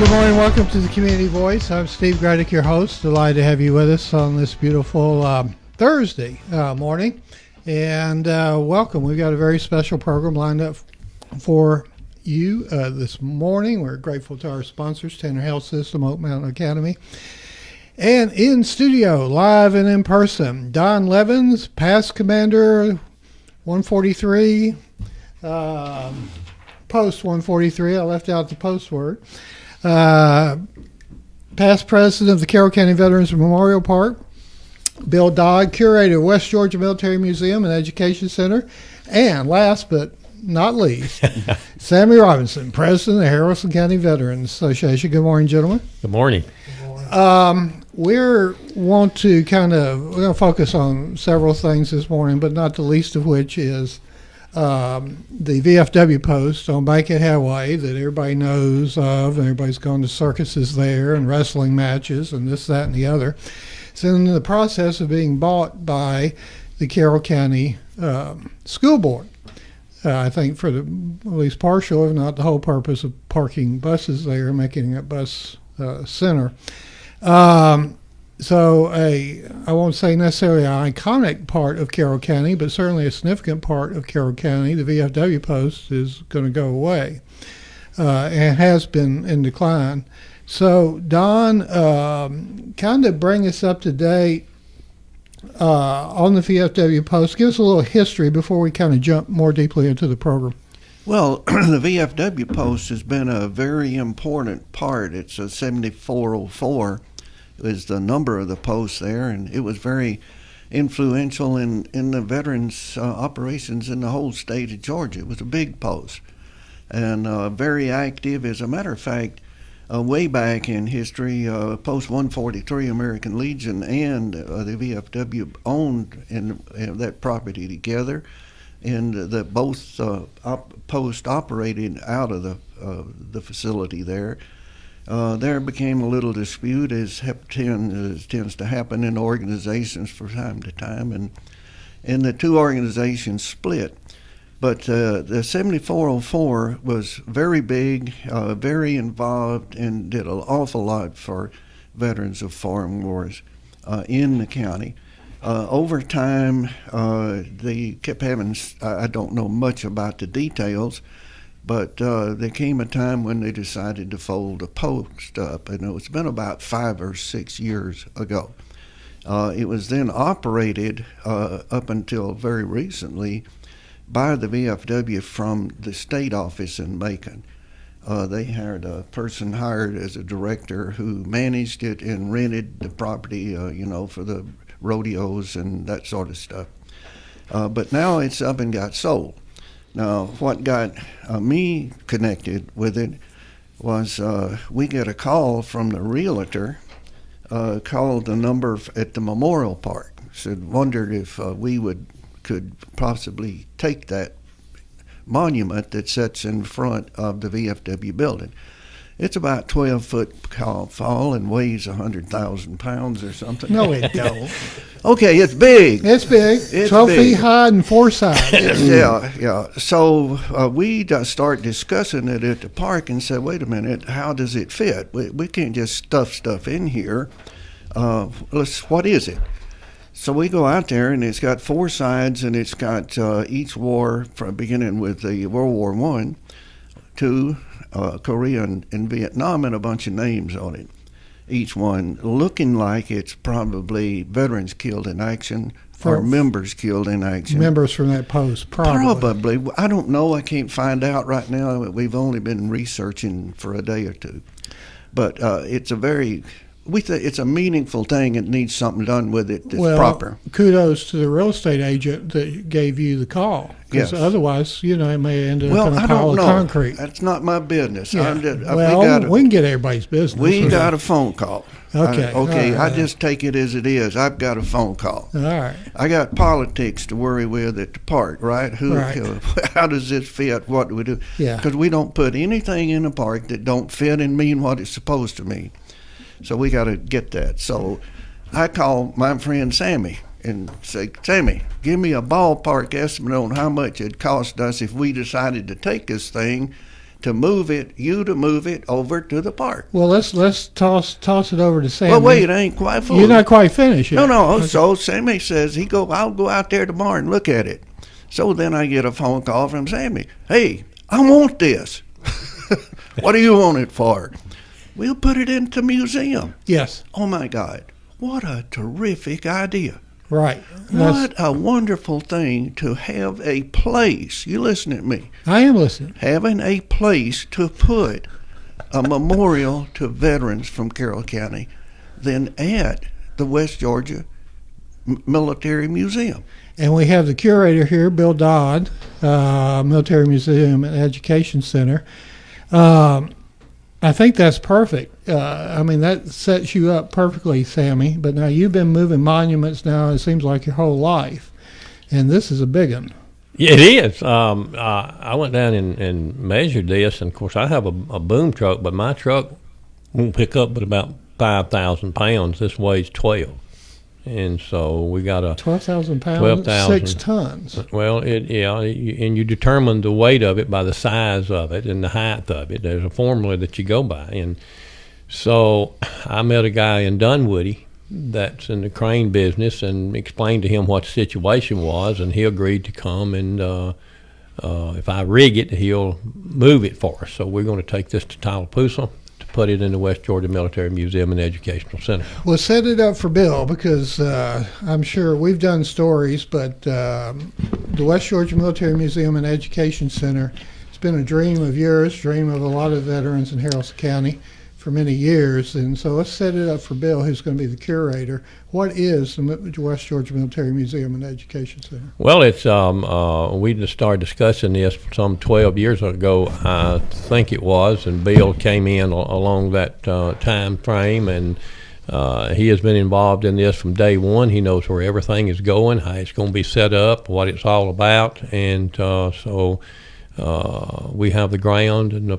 Good morning. Welcome to the Community Voice. I'm Steve Gradick, your host. Delighted to have you with us on this beautiful Thursday morning. And welcome. We've got a very special program lined up for you this morning. We're grateful to our sponsors, Tanner Health System, Oak Mountain Academy. And in studio, live and in person, Don Levins, past commander 143, post 143. I left out the post word. Past president of the Carroll County Veterans Memorial Park, Bill Dodd, curator of West Georgia Military Museum and Education Center, and last but not least, Sammy Robinson, president of the Haralson County Veterans Association. Good morning, gentlemen. Good morning. We're going to focus on several things this morning, but not the least of which is the VFW post on Bankhead Highway that everybody knows of, and everybody's gone to circuses there and wrestling matches and this, that, and the other. It's in the process of being bought by the Carroll County School Board. I think for at least partial, if not the whole purpose of parking buses there, making it a bus center. So I won't say necessarily an iconic part of Carroll County, but certainly a significant part of Carroll County. The VFW post is going to go away and has been in decline. So Don, kind of bring us up to date on the VFW post. Give us a little history before we kind of jump more deeply into the program. Well, the VFW post has been a very important part. It's a 7404 is the number of the post there, and it was very influential in the veterans operations in the whole state of Georgia. It was a big post and very active. As a matter of fact, way back in history, Post 143 American Legion and the VFW owned that property together, and the both posts operated out of the facility there. There became a little dispute, as tends to happen in organizations from time to time, and the two organizations split. But the 7404 was very big, very involved, and did an awful lot for veterans of foreign wars in the county. Over time, they kept having, I don't know much about the details, but there came a time when they decided to fold the post up, and it's been about 5 or 6 years ago. It was then operated up until very recently by the VFW from the state office in Macon. They had a person hired as a director who managed it and rented the property, for the rodeos and that sort of stuff. But now it's up and got sold. Now, what got me connected with it was we get a call from the realtor, called the number at the Memorial Park. Wondered if we could possibly take that monument that sits in front of the VFW building. It's about 12-foot tall and weighs 100,000 pounds or something. No, it don't. Okay, it's big. It's big. It's 12 big. feet high and 4 sides. Yeah. So we start discussing it at the park and said, wait a minute, how does it fit? We can't just stuff stuff in here. What is it? So we go out there, and it's got 4 sides, and it's got each war, from beginning with the World War I, II, Korea, and Vietnam, and a bunch of names on it. Each one looking like it's probably veterans killed in action or members killed in action. Members from that post, Probably. I don't know. I can't find out right now. We've only been researching for a day or two. But it's it's a meaningful thing and needs something done with it that's proper. Kudos to the real estate agent that gave you the call. Because otherwise, it may end up in a pile of concrete. That's not my business. Yeah. We can get everybody's business. We got a phone call. Okay. I just take it as it is. I've got a phone call. All right. I got politics to worry with at the park, right? How does this fit? What do we do? Yeah. Because we don't put anything in the park that don't fit and mean what it's supposed to mean. So we got to get that. So I call my friend Sammy and say, Sammy, give me a ballpark estimate on how much it cost us if we decided to take this thing to move it over to the park. Well, let's toss it over to Sammy. Well, wait, I ain't quite full. You're not quite finished yet. No. Okay. So Sammy says I'll go out there tomorrow and look at it. So then I get a phone call from Sammy. Hey, I want this. What do you want it for? We'll put it into museum. Yes. Oh my God, what a terrific idea. Right. What a wonderful thing to have a place. You listen at me. I am listening. Having a place to put a memorial to veterans from Carroll County than at the West Georgia Military Museum. And we have the curator here, Bill Dodd, Military Museum and Education Center. I think that's perfect. I mean, that sets you up perfectly, Sammy. But now you've been moving monuments now, it seems like your whole life. And this is a big one. Yeah, it is. I went down and measured this, and of course I have a boom truck, but my truck won't pick up but about 5,000 pounds. This weighs 12, and so we got a 12,000 pounds, 12,000. 6 tons. Well, and you determine the weight of it by the size of it and the height of it. There's a formula that you go by, and so I met a guy in Dunwoody that's in the crane business and explained to him what the situation was, and he agreed to come and if I rig it, he'll move it for us. So we're going to take this to Tallapoosa to put it in the West Georgia Military Museum and Educational Center. Well, set it up for Bill, because I'm sure we've done stories, but the West Georgia Military Museum and Education Center, it's been a dream of yours, dream of a lot of veterans in Haralson County for many years. And so let's set it up for Bill, who's going to be the curator. What is the West Georgia Military Museum and Education Center? Well, it's we just started discussing this some 12 years ago, I think it was, and Bill came in along that time frame, and he has been involved in this from day one. He knows where everything is going, how it's going to be set up, what it's all about, and so we have the ground and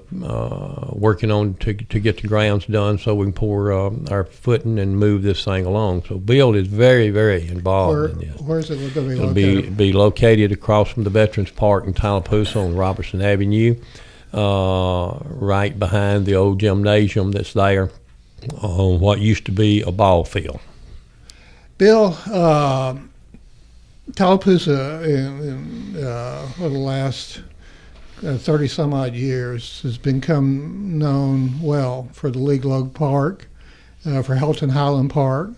working on to get the grounds done so we can pour our footing and move this thing along. So Bill is very, very involved in this. Where is it going to be It'll located? be located across from the Veterans Park in Tallapoosa on Robertson Avenue, right behind the old gymnasium that's there on what used to be a ball field. Bill, Tallapoosa in the last 30 some odd years has become known well for the League Log Park, for Helton Highland Park,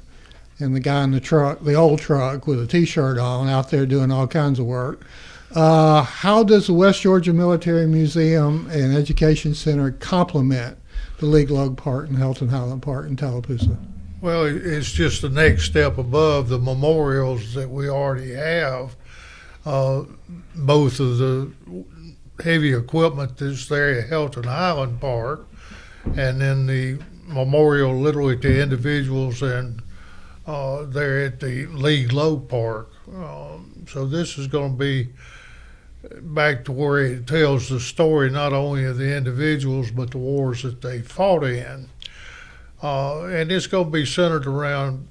and the guy in the truck, the old truck with a t-shirt on, out there doing all kinds of work. How does the West Georgia Military Museum and Education Center complement the League Log Park and Helton Highland Park in Tallapoosa? Well, it's just the next step above the memorials that we already have. Both of the heavy equipment that's there at Helton Highland Park, and then the memorial literally to individuals and there at the League Log Park. So this is going to be back to where it tells the story not only of the individuals but the wars that they fought in. And it's going to be centered around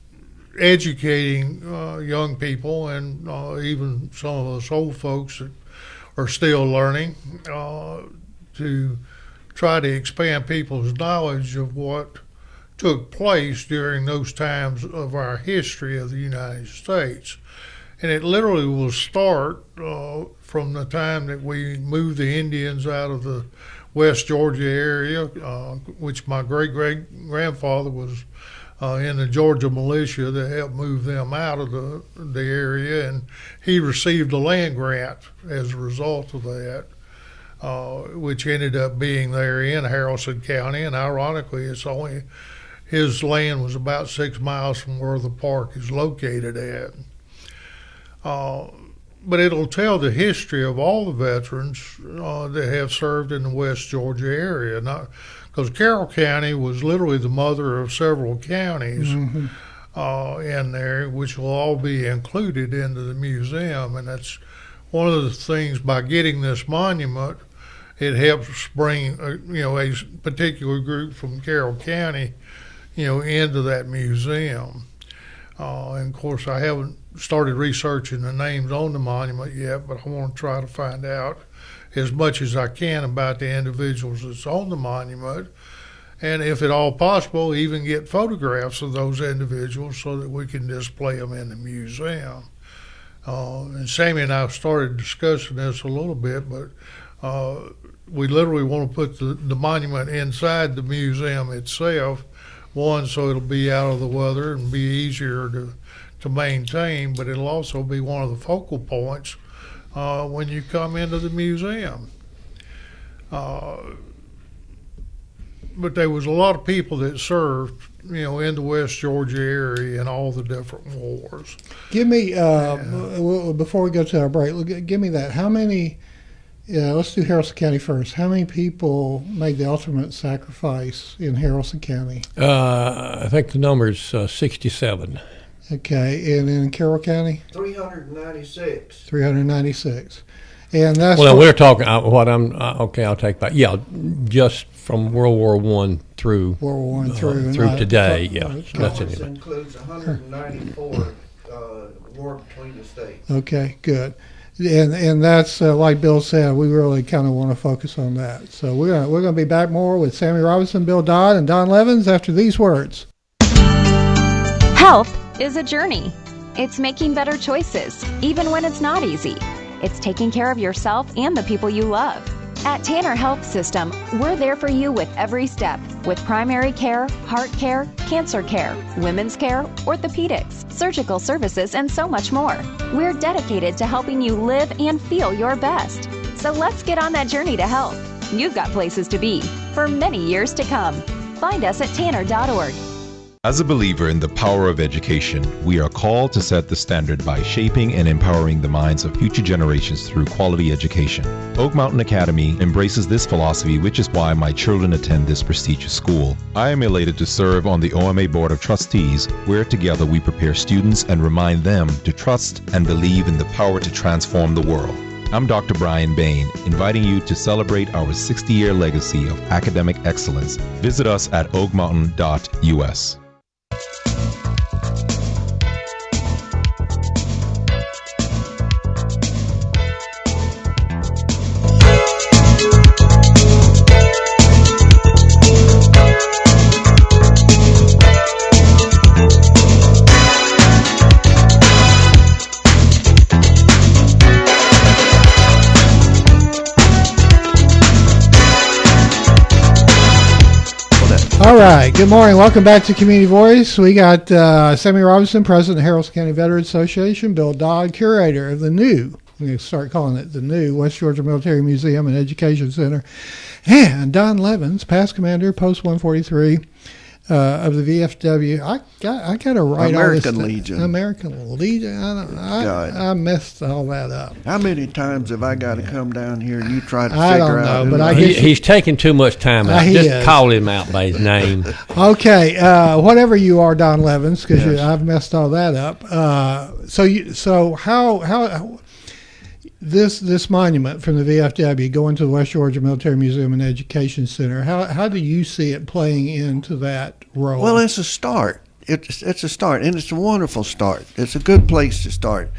educating young people and even some of us old folks that are still learning to try to expand people's knowledge of what took place during those times of our history of the United States. And it literally will start from the time that we moved the Indians out of the West Georgia area, which my great-great-grandfather was in the Georgia militia that helped move them out of the area, and he received a land grant as a result of that, which ended up being there in Haralson County. And ironically, his land was about 6 miles from where the park is located at. But it'll tell the history of all the veterans that have served in the West Georgia area. Because Carroll County was literally the mother of several counties in there, which will all be included into the museum. And that's one of the things, by getting this monument, it helps bring a particular group from Carroll County into that museum. And of course, I haven't started researching the names on the monument yet, but I want to try to find out as much as I can about the individuals that's on the monument. And if at all possible, even get photographs of those individuals so that we can display them in the museum. And Sammy and I started discussing this a little bit, but we literally want to put the monument inside the museum itself. One, so it'll be out of the weather and be easier to maintain, but it'll also be one of the focal points when you come into the museum. But there was a lot of people that served, in the West Georgia area in all the different wars. Give me, before we go to our break, give me that. How many, let's do Haralson County first. How many people made the ultimate sacrifice in Haralson County? I think the number's 67. Okay, and in Carroll County? 396. 396. And that's Well, we're talking, okay, I'll take back. Yeah, just from World War I through World War I through today, yeah. Okay. That's This it. includes 194 war between the states. Okay, good. And that's like Bill said, we really kind of want to focus on that. So we're gonna be back more with Sammy Robinson, Bill Dodd, and Don Levins after these words. Health is a journey. It's making better choices, even when it's not easy. It's taking care of yourself and the people you love. At Tanner Health System, we're there for you with every step, with primary care, heart care, cancer care, women's care, orthopedics, surgical services, and so much more. We're dedicated to helping you live and feel your best. So let's get on that journey to health. You've got places to be for many years to come. Find us at tanner.org. As a believer in the power of education, we are called to set the standard by shaping and empowering the minds of future generations through quality education. Oak Mountain Academy embraces this philosophy, which is why my children attend this prestigious school. I am elated to serve on the OMA Board of Trustees, where together we prepare students and remind them to trust and believe in the power to transform the world. I'm Dr. Brian Bain, inviting you to celebrate our 60-year legacy of academic excellence. Visit us at oakmountain.us. All right. Good morning. Welcome back to Community Voice. We got Sammy Robinson, President of the Haralson County Veterans Association, Bill Dodd, Curator of the new, we're going to start calling it the new West Georgia Military Museum and Education Center, and Don Levins, Past Commander, Post 143 of the VFW. I got to write American all this Legion. American Legion. I messed all that up. How many times have I got to come down here and you try to I figure don't out? know, who but I I am? guess- He's taking too much time out. He Just is. call him out by his name. Okay, whatever you are, Don Levins, because Yes. I've messed all that up. So how this monument from the VFW going to the West Georgia Military Museum and Education Center? How do you see it playing into that role? Well, it's a start. It's a start, and it's a wonderful start. It's a good place to start.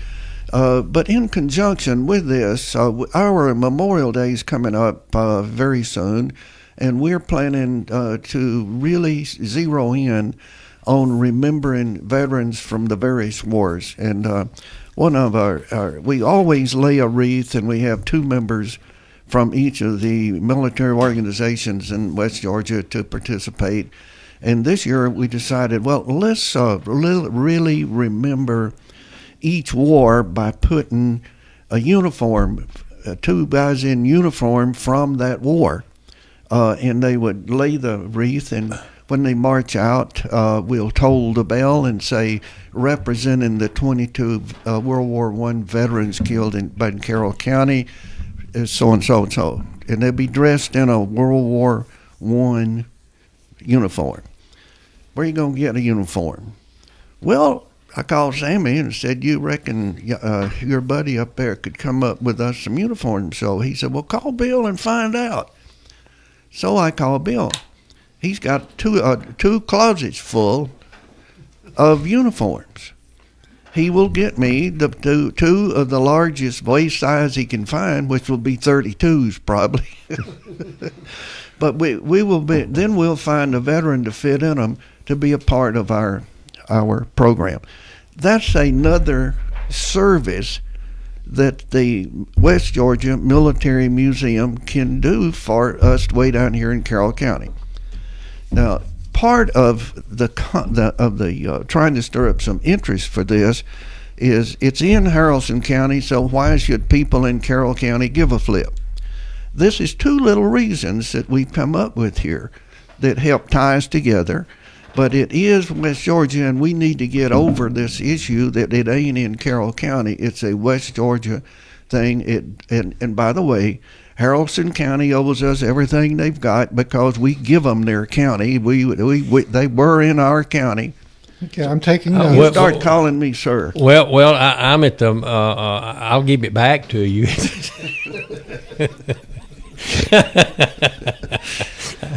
But in conjunction with this, our Memorial Day is coming up very soon, and we're planning to really zero in on remembering veterans from the various wars. And one of we always lay a wreath, and we have two members from each of the military organizations in West Georgia to participate. And this year we decided, well, let's really remember each war by putting a uniform, two guys in uniform from that war. And they would lay the wreath, and when they march out, we'll toll the bell and say, representing the 22 World War I veterans killed in Carroll County, so and so and so. And they'll be dressed in a World War I uniform. Where you going to get a uniform? Well, I called Sammy and said, you reckon your buddy up there could come up with us some uniforms? So he said, well, call Bill and find out. So I called Bill. He's got two closets full of uniforms. he will get me the two of the largest waist size he can find, which will be 32s probably. But we will be, then we'll find a veteran to fit in them to be a part of our program. That's another service that the West Georgia Military Museum can do for us way down here in Carroll County. Now, part of the trying to stir up some interest for this is it's in Haralson County, so why should people in Carroll County give a flip? This is two little reasons that we've come up with here that help tie us together. But it is West Georgia, and we need to get over this issue that it ain't in Carroll County. It's a West Georgia thing. And by the way, Haralson County owes us everything they've got because we give them their county. They were in our county. Okay, I'm taking You notes. start calling me sir. Well, I'm at the. I'll give it back to you.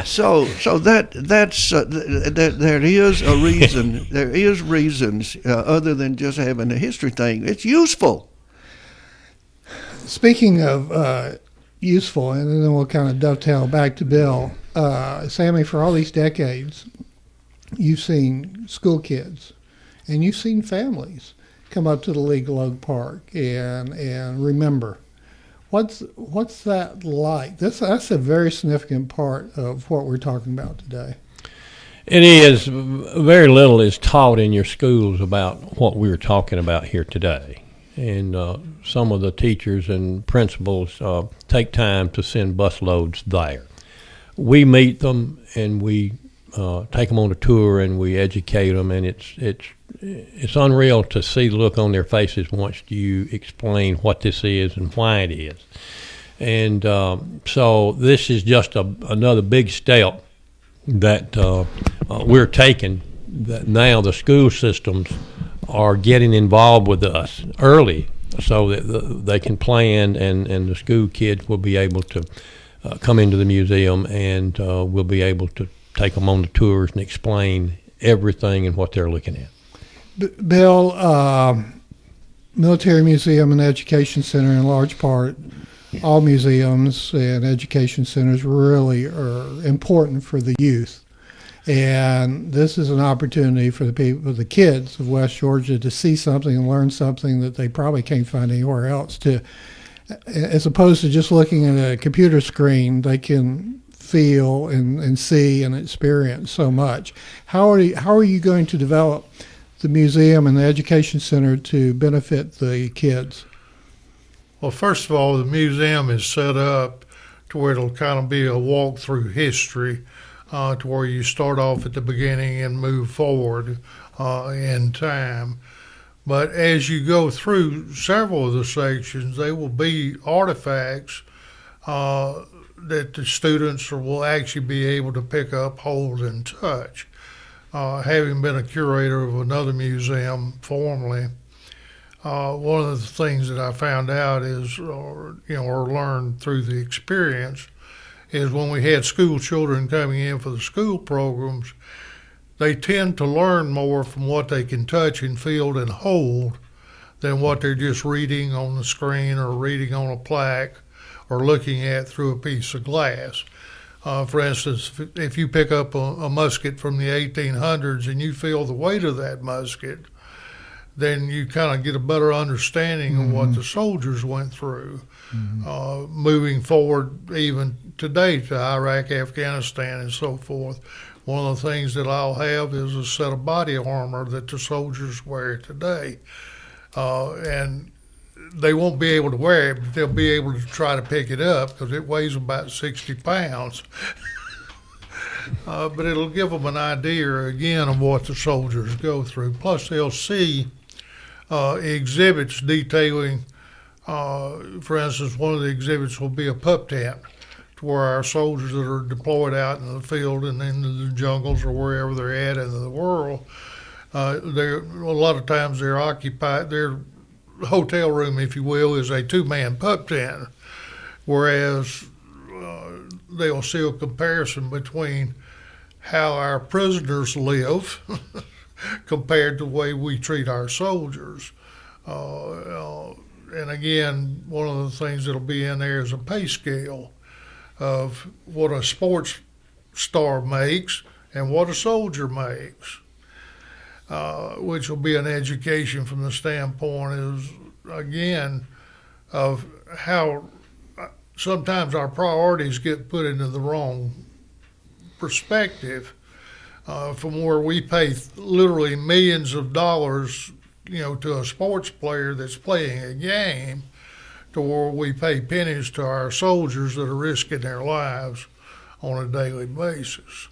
So that's there is a reason. There is reasons other than just having a history thing. It's useful. Speaking of useful, and then we'll kind of dovetail back to Bill. Sammy, for all these decades, you've seen school kids and you've seen families come up to the Legal Oak Park and remember. What's that like? That's a very significant part of what we're talking about today. It is. Very little is taught in your schools about what we're talking about here today. And some of the teachers and principals take time to send busloads there. We meet them and we take them on a tour and we educate them, and it's unreal to see the look on their faces once you explain what this is and why it is. And so this is just another big step that we're taking, that now the school systems are getting involved with us early so that they can plan, and the school kids will be able to come into the museum, and we'll be able to take them on the tours and explain everything and what they're looking at. Bill, Military Museum and Education Center, in large part, all museums and education centers really are important for the youth. And this is an opportunity for the kids of West Georgia to see something and learn something that they probably can't find anywhere else. As opposed to just looking at a computer screen, they can feel and see and experience so much. How are you going to develop the museum and the education center to benefit the kids? Well, first of all, the museum is set up to where it'll kind of be a walk through history, to where you start off at the beginning and move forward in time. But as you go through several of the sections, there will be artifacts that the students will actually be able to pick up, hold, and touch. Having been a curator of another museum formerly, one of the things that I found out is, or learned through the experience, is when we had school children coming in for the school programs, they tend to learn more from what they can touch and feel and hold than what they're just reading on the screen or reading on a plaque or looking at through a piece of glass. For instance, if you pick up a musket from the 1800s and you feel the weight of that musket, then you kind of get a better understanding of what the soldiers went through. Moving forward even today to Iraq, Afghanistan, and so forth, one of the things that I'll have is a set of body armor that the soldiers wear today. And they won't be able to wear it, but they'll be able to try to pick it up because it weighs about 60 pounds. But it'll give them an idea, again, of what the soldiers go through. Plus, they'll see exhibits detailing, for instance, one of the exhibits will be a pup tent, to where our soldiers that are deployed out in the field and in the jungles or wherever they're at in the world, a lot of times they're occupied, their hotel room, if you will, is a two-man pup tent, whereas they'll see a comparison between how our prisoners live compared to the way we treat our soldiers. And again, one of the things that'll be in there is a pay scale of what a sports star makes and what a soldier makes, which will be an education from the standpoint is, again, of how sometimes our priorities get put into the wrong perspective, from where we pay literally millions of dollars, to a sports player that's playing a game, to where we pay pennies to our soldiers that are risking their lives on a daily basis.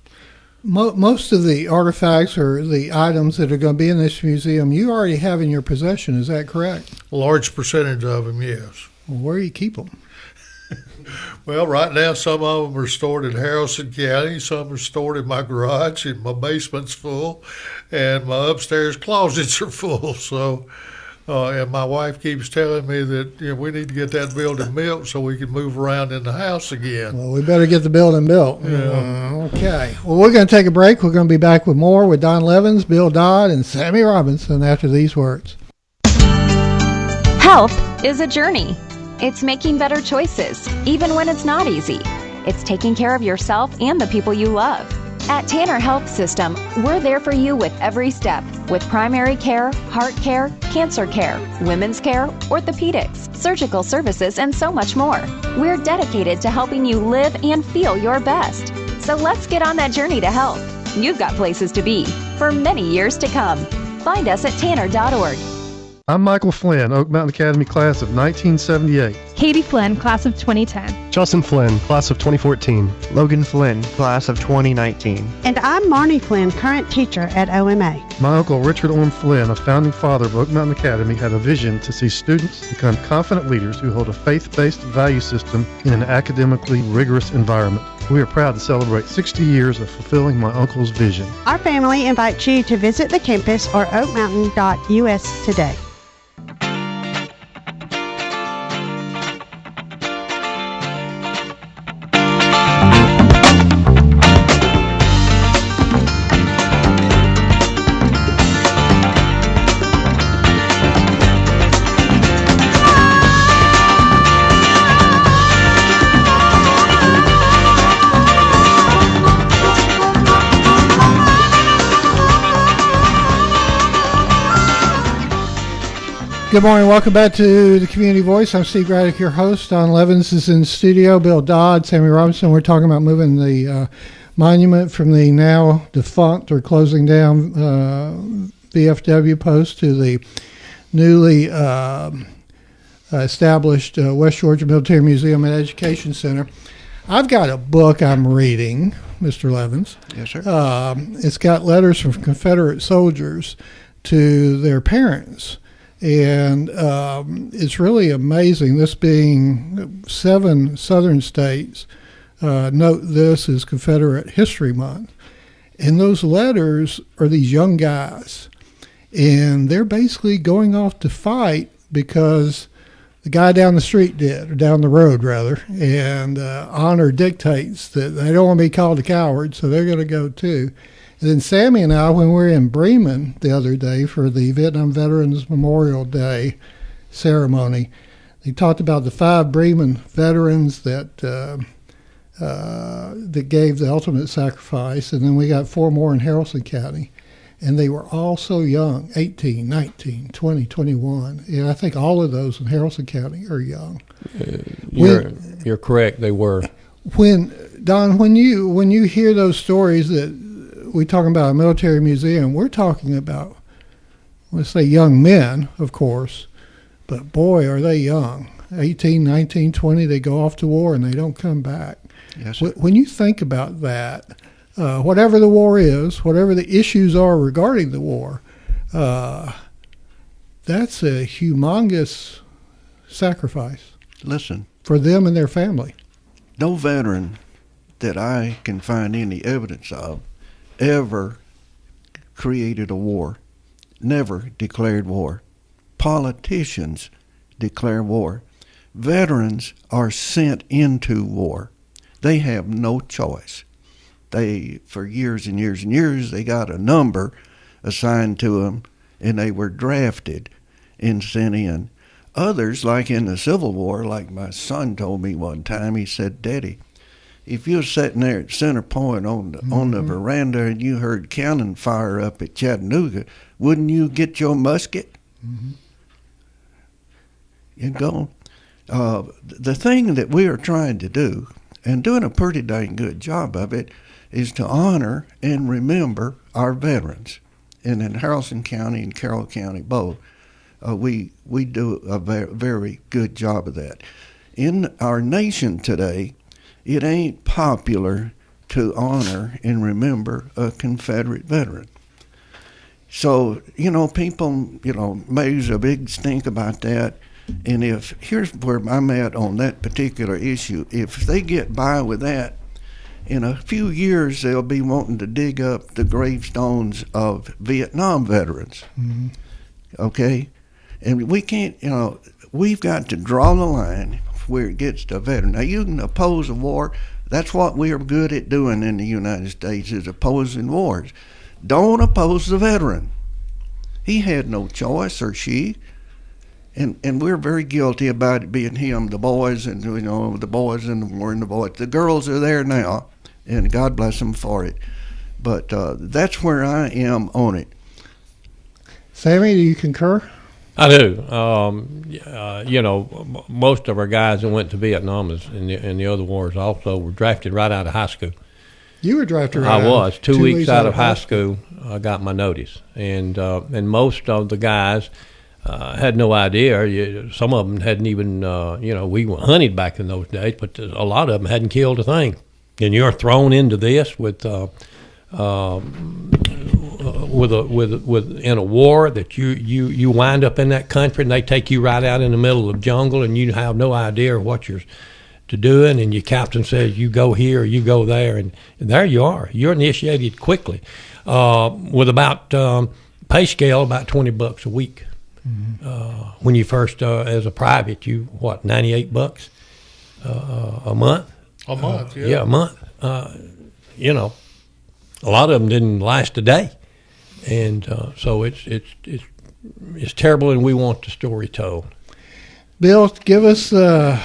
Most of the artifacts or the items that are going to be in this museum, you already have in your possession. Is that correct? A large percentage of them, yes. Well, where do you keep them? Well, right now, some of them are stored in Haralson County. Some are stored in my garage, and my basement's full, and my upstairs closets are full. So, and my wife keeps telling me that we need to get that building built so we can move around in the house again. Well, we better get the building built. Yeah. Okay. Well, we're going to take a break. We're going to be back with more with Don Levens, Bill Dodd, and Sammy Robinson after these words. Health is a journey. It's making better choices, even when it's not easy. It's taking care of yourself and the people you love. At Tanner Health System, we're there for you with every step, with primary care, heart care, cancer care, women's care, orthopedics, surgical services, and so much more. We're dedicated to helping you live and feel your best. So let's get on that journey to health. You've got places to be for many years to come. Find us at tanner.org. I'm Michael Flynn, Oak Mountain Academy class of 1978. Katie Flynn, class of 2010. Justin Flynn, class of 2014. Logan Flynn, class of 2019. And I'm Marnie Flynn, current teacher at OMA. My uncle Richard Orm Flynn, a founding father of Oak Mountain Academy, had a vision to see students become confident leaders who hold a faith-based value system in an academically rigorous environment. We are proud to celebrate 60 years of fulfilling my uncle's vision. Our family invites you to visit the campus or oakmountain.us today. Good morning. Welcome back to the Community Voice. I'm Steve Braddock, your host. Don Levens is in studio. Bill Dodd, Sammy Robinson. We're talking about moving the monument from the now defunct or closing down VFW post to the newly established West Georgia Military Museum and Education Center. I've got a book I'm reading, Mr. Levens. Yes, sir. It's got letters from Confederate soldiers to their parents. And it's really amazing, this being 7 southern states, note this is Confederate History Month. And those letters are these young guys. And they're basically going off to fight because the guy down the street did, or down the road rather. And honor dictates that they don't want to be called a coward, so they're going to go too. And then Sammy and I, when we were in Bremen the other day for the Vietnam Veterans Memorial Day ceremony, they talked about the 5 Bremen veterans that gave the ultimate sacrifice, and then we got 4 more in Haralson County. And they were all so young, 18, 19, 20, 21. And I think all of those in Haralson County are young. You're correct, they were. Don, when you hear those stories that we're talking about a military museum, we're talking about, let's say, young men, of course, but boy, are they young. 18, 19, 20, they go off to war and they don't come back. Yes, sir. When you think about that, whatever the war is, whatever the issues are regarding the war, that's a humongous sacrifice. Listen, for them and their family. No veteran that I can find any evidence of ever created a war, never declared war. Politicians declare war. Veterans are sent into war. They have no choice. For years and years and years, they got a number assigned to them, and they were drafted and sent in. Others, like in the Civil War, like my son told me one time, he said, "Daddy, if you're sitting there at Center Point on the veranda and you heard cannon fire up at Chattanooga, wouldn't you get your musket?" You go. The thing that we are trying to do, and doing a pretty dang good job of it, is to honor and remember our veterans. And in Haralson County and Carroll County both, we do a very good job of that. In our nation today, it ain't popular to honor and remember a Confederate veteran. So, people, makes a big stink about that. And here's where I'm at on that particular issue. If they get by with that, in a few years they'll be wanting to dig up the gravestones of Vietnam veterans. Okay? And we can't, we've got to draw the line where it gets to a veteran. Now, you can oppose a war. That's what we are good at doing in the United States, is opposing wars. Don't oppose the veteran. He had no choice, or she. And we're very guilty about it being him, the boys, and the boys in the war and the boys. The girls are there now, and God bless them for it. But that's where I am on it. Sammy, do you concur? I do. Most of our guys that went to Vietnam in the other wars also were drafted right out of high school. You were drafted right I was. out. 2 weeks out of high school, I got my notice. And most of the guys had no idea. Some of them hadn't even, we hunted back in those days, but a lot of them hadn't killed a thing. And you're thrown into this with in a war that you wind up in that country, and they take you right out in the middle of the jungle, and you have no idea what you're to doing, and your captain says you go here or you go there, and there you are. You're initiated quickly with about pay scale about $20 a week. When you first as a private, $98 a month. A month, yeah. Yeah, a month. A lot of them didn't last a day, and so it's terrible, and we want the story told. Bill, give us where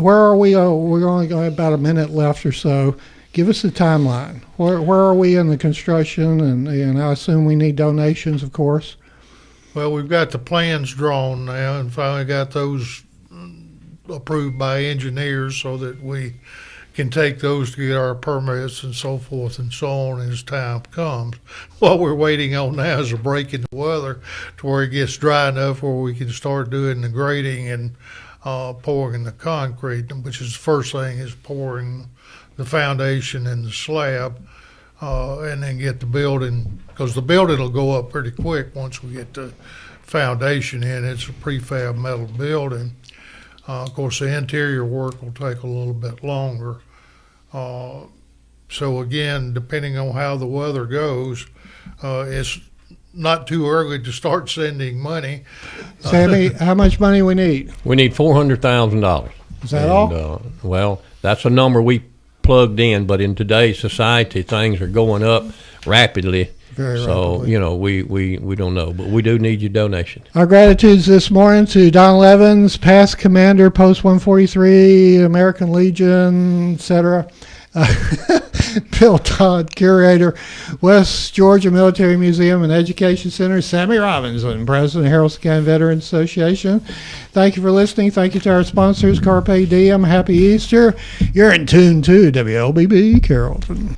are we? We're only got about a minute left or so. Give us the timeline. Where are we in the construction? And I assume we need donations, of course. Well, we've got the plans drawn now, and finally got those approved by engineers so that we can take those to get our permits and so forth and so on as time comes. What we're waiting on now is a break in the weather to where it gets dry enough where we can start doing the grading and pouring the concrete, which is the first thing, is pouring the foundation and the slab, and then get the building, because the building will go up pretty quick once we get the foundation in. It's a prefab metal building. Of course, the interior work will take a little bit longer. So again, depending on how the weather goes, it's not too early to start sending money. Sammy, how much money we need? We need $400,000. Is that all? Well, that's a number we plugged in, but in today's society, things are going up rapidly. Very so, rapidly. we don't know, but we do need your donation. Our gratitudes this morning to Donald Evans, past commander, Post 143, American Legion, etc. Bill Todd, curator, West Georgia Military Museum and Education Center. Sammy Robinson, president of Haralson County Veterans Association. Thank you for listening. Thank you to our sponsors, Carpe Diem. Happy Easter. You're in tune to WLBB Carrollton.